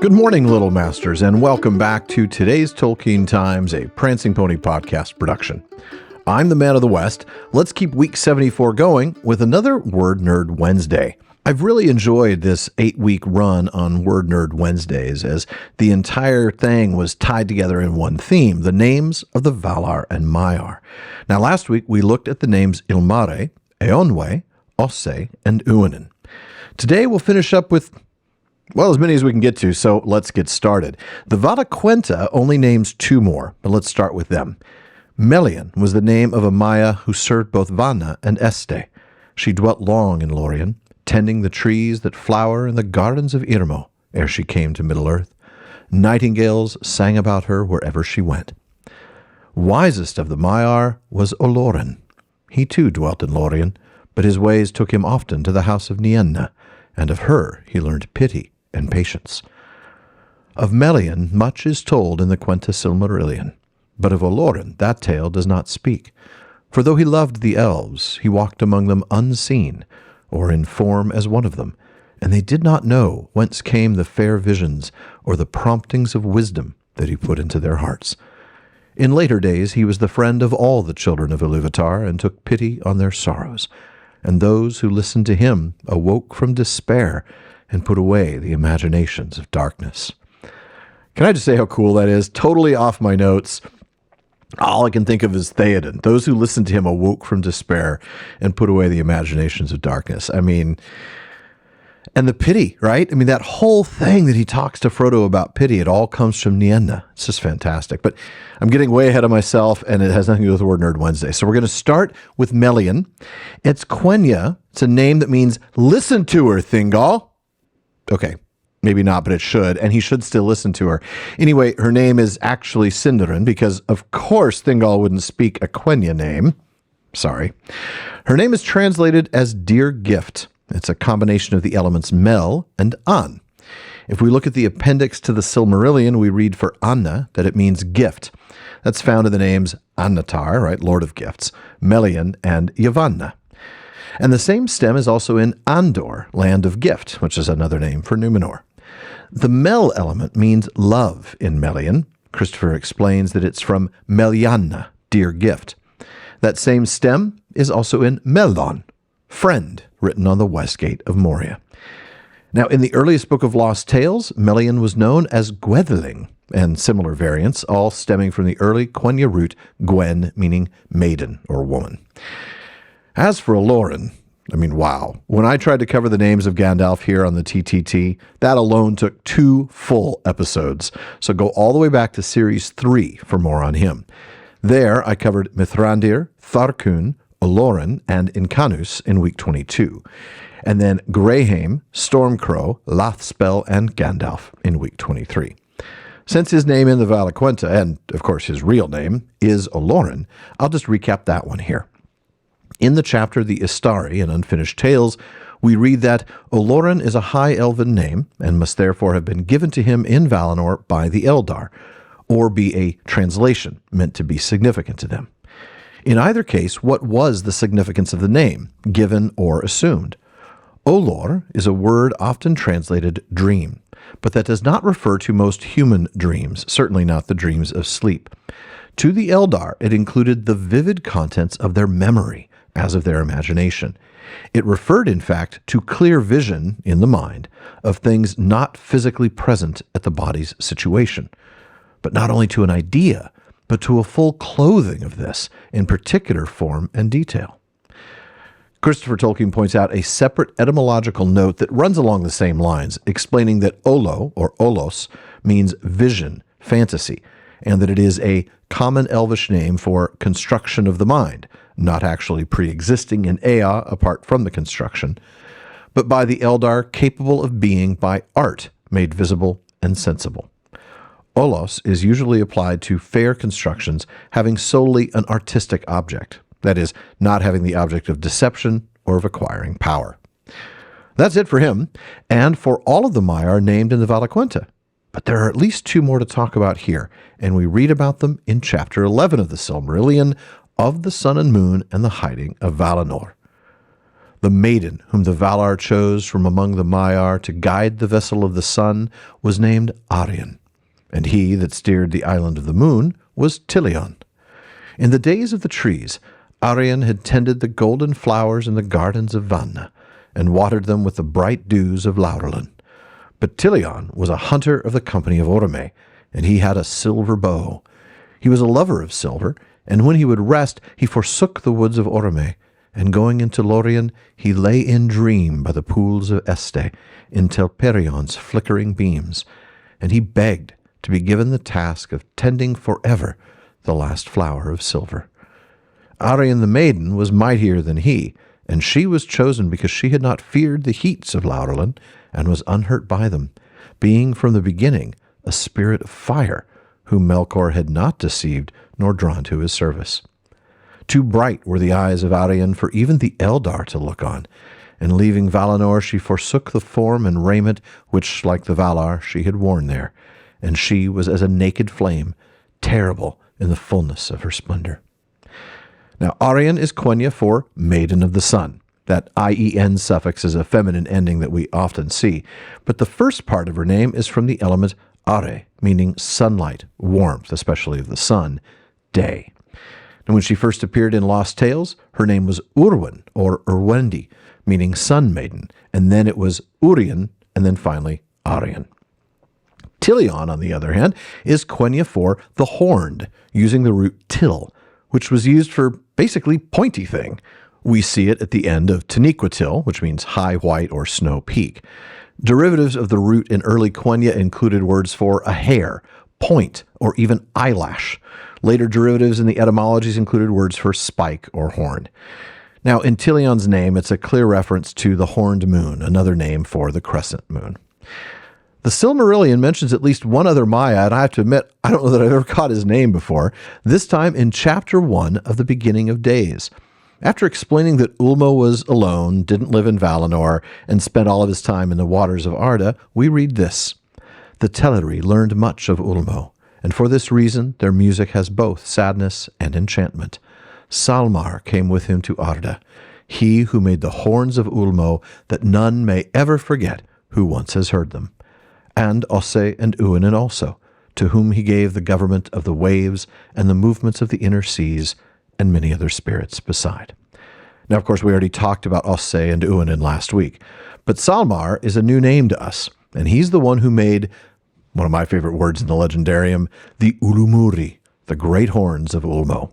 Good morning, Little Masters, and welcome back to today's Tolkien Times, a Prancing Pony podcast production. I'm the Man of the West. Let's keep week 74 going with another Word Nerd Wednesday. I've really enjoyed this 8-week run on Word Nerd Wednesdays, as the entire thing was tied together in one theme, the names of the Valar and Maiar. Now, last week we looked at the names Ilmare, Eonwe, Osse, and Uinen. Today we'll finish up with, well, as many as we can get to, so let's get started. The Vada Quenta only names 2 more, but let's start with them. Melian was the name of a Maya who served both Vanna and Este. She dwelt long in Lorien, tending the trees that flower in the gardens of Irmo, ere she came to Middle-earth. Nightingales sang about her wherever she went. Wisest of the Maiar was Olorin. He too dwelt in Lorien, but his ways took him often to the house of Nienna, and of her he learned pity and patience. Of Melian much is told in the Quenta Silmarillion, but of Olorin that tale does not speak. For though he loved the elves, he walked among them unseen, or in form as one of them, and they did not know whence came the fair visions or the promptings of wisdom that he put into their hearts. In later days he was the friend of all the children of Iluvatar, and took pity on their sorrows, and those who listened to him awoke from despair and put away the imaginations of darkness. Can I just say how cool that is? Totally off my notes. All I can think of is Theoden. Those who listened to him awoke from despair and put away the imaginations of darkness. I mean, and the pity, right? I mean, that whole thing that he talks to Frodo about pity, it all comes from Nienna. It's just fantastic. But I'm getting way ahead of myself, and it has nothing to do with Word Nerd Wednesday. So we're going to start with Melian. It's Quenya. It's a name that means, listen to her, Thingol. Okay, maybe not, but it should, and he should still listen to her. Anyway, her name is actually Sindarin, because of course Thingol wouldn't speak a Quenya name. Sorry. Her name is translated as Dear Gift. It's a combination of the elements Mel and An. If we look at the appendix to the Silmarillion, we read for Anna that it means gift. That's found in the names Annatar, right, Lord of Gifts, Melian, and Yavanna. And the same stem is also in Andor, Land of Gift, which is another name for Numenor. The Mel element means love in Melian. Christopher explains that it's from Melianna, dear gift. That same stem is also in Melon, friend, written on the west gate of Moria. Now, in the earliest book of Lost Tales, Melian was known as Gwetheling, and similar variants, all stemming from the early Quenya root Gwen, meaning maiden or woman. As for Olorin, I mean, wow. When I tried to cover the names of Gandalf here on the TTT, that alone took 2 full episodes. So go all the way back to Series 3 for more on him. There, I covered Mithrandir, Tharkun, Olorin, and Incanus in week 22. And then Greyheim, Stormcrow, Lathspell, and Gandalf in week 23. Since his name in the Vala Quenta, and of course his real name, is Olorin, I'll just recap that one here. In the chapter The Istari in Unfinished Tales, we read that Olorin is a high elven name and must therefore have been given to him in Valinor by the Eldar, or be a translation meant to be significant to them. In either case, what was the significance of the name, given or assumed? Olor is a word often translated dream, but that does not refer to most human dreams, certainly not the dreams of sleep. To the Eldar, it included the vivid contents of their memory, as of their imagination. It referred, in fact, to clear vision in the mind of things not physically present at the body's situation, but not only to an idea, but to a full clothing of this in particular form and detail. Christopher Tolkien points out a separate etymological note that runs along the same lines, explaining that olo, or olos, means vision, fantasy, and that it is a common Elvish name for construction of the mind, not actually pre-existing in Ea apart from the construction, but by the Eldar capable of being by art made visible and sensible. Olos is usually applied to fair constructions having solely an artistic object, that is, not having the object of deception or of acquiring power. That's it for him, and for all of the Maiar named in the Vala Quenta. But there are at least 2 more to talk about here, and we read about them in Chapter 11 of the Silmarillion, of the Sun and Moon and the Hiding of Valinor. The maiden whom the Valar chose from among the Maiar to guide the vessel of the sun was named Arien, and he that steered the island of the moon was Tirion. In the days of the trees, Arien had tended the golden flowers in the gardens of Vanna, and watered them with the bright dews of Laurelin. But Tirion was a hunter of the company of Orome, and he had a silver bow. He was a lover of silver, and when he would rest, he forsook the woods of Orome, and going into Lorien, he lay in dream by the pools of Este, in Telperion's flickering beams, and he begged to be given the task of tending forever the last flower of silver. Arien the maiden was mightier than he, and she was chosen because she had not feared the heats of Laurelin, and was unhurt by them, being from the beginning a spirit of fire, whom Melkor had not deceived nor drawn to his service. Too bright were the eyes of Arien for even the Eldar to look on, and leaving Valinor she forsook the form and raiment which, like the Valar, she had worn there, and she was as a naked flame, terrible in the fullness of her splendor. Now, Arien is Quenya for Maiden of the Sun. That IEN suffix is a feminine ending that we often see, but the first part of her name is from the element Are, meaning sunlight, warmth, especially of the sun, day. And when she first appeared in Lost Tales, her name was Urwen, or Urwendi, meaning sun maiden, and then it was Urien, and then finally Arien. Tilion, on the other hand, is Quenya for the horned, using the root till, which was used for basically pointy thing. We see it at the end of Taniquetil, which means high white or snow peak. Derivatives of the root in early Quenya included words for a hair, point, or even eyelash. Later derivatives in the etymologies included words for spike or horn. Now, in Tilion's name, it's a clear reference to the horned moon, another name for the crescent moon. The Silmarillion mentions at least one other Maya, and I have to admit, I don't know that I've ever caught his name before, this time in Chapter 1 of the Beginning of Days. After explaining that Ulmo was alone, didn't live in Valinor, and spent all of his time in the waters of Arda, we read this. The Teleri learned much of Ulmo, and for this reason their music has both sadness and enchantment. Salmar came with him to Arda, he who made the horns of Ulmo, that none may ever forget who once has heard them. And Osse and Uinen also, to whom he gave the government of the waves and the movements of the inner seas, and many other spirits beside. Now, of course, we already talked about Osse and Uinen last week, but Salmar is a new name to us, and he's the one who made one of my favorite words in the Legendarium, the Ulumuri, the great horns of Ulmo.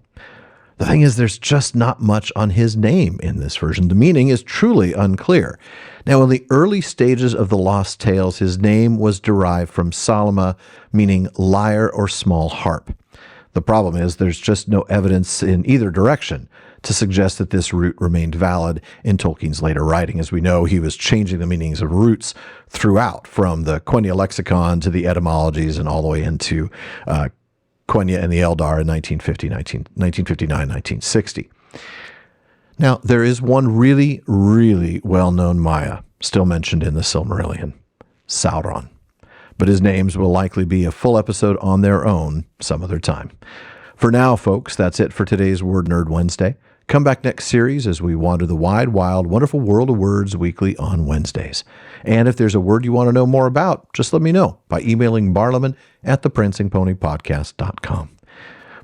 The thing is, there's just not much on his name in this version. The meaning is truly unclear. Now, in the early stages of the Lost Tales, his name was derived from Salma, meaning lyre or small harp. The problem is there's just no evidence in either direction to suggest that this root remained valid in Tolkien's later writing. As we know, he was changing the meanings of roots throughout, from the Quenya lexicon to the etymologies and all the way into Quenya and the Eldar in 1959, 1960. Now, there is one really, really well-known Maya still mentioned in the Silmarillion, Sauron. But his names will likely be a full episode on their own some other time. For now, folks, that's it for today's Word Nerd Wednesday. Come back next series as we wander the wide, wild, wonderful world of words weekly on Wednesdays. And if there's a word you want to know more about, just let me know by emailing barliman@theprancingponypodcast.com.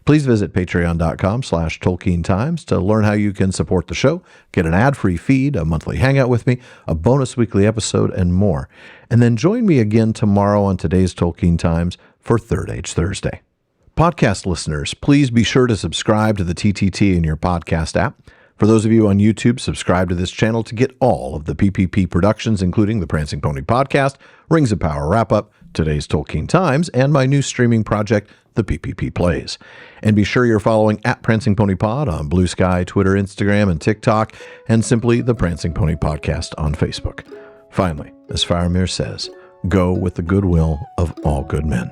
Please visit patreon.com/Tolkien Times to learn how you can support the show, get an ad-free feed, a monthly hangout with me, a bonus weekly episode, and more. And then join me again tomorrow on today's Tolkien Times for Third Age Thursday. Podcast listeners, please be sure to subscribe to the TTT in your podcast app. For those of you on YouTube, subscribe to this channel to get all of the PPP productions, including the Prancing Pony Podcast, Rings of Power Wrap-Up, today's Tolkien Times, and my new streaming project, The PPP Plays. And be sure you're following @PrancingPonyPod on Blue Sky, Twitter, Instagram, and TikTok, and simply the Prancing Pony Podcast on Facebook. Finally, as Faramir says, go with the goodwill of all good men.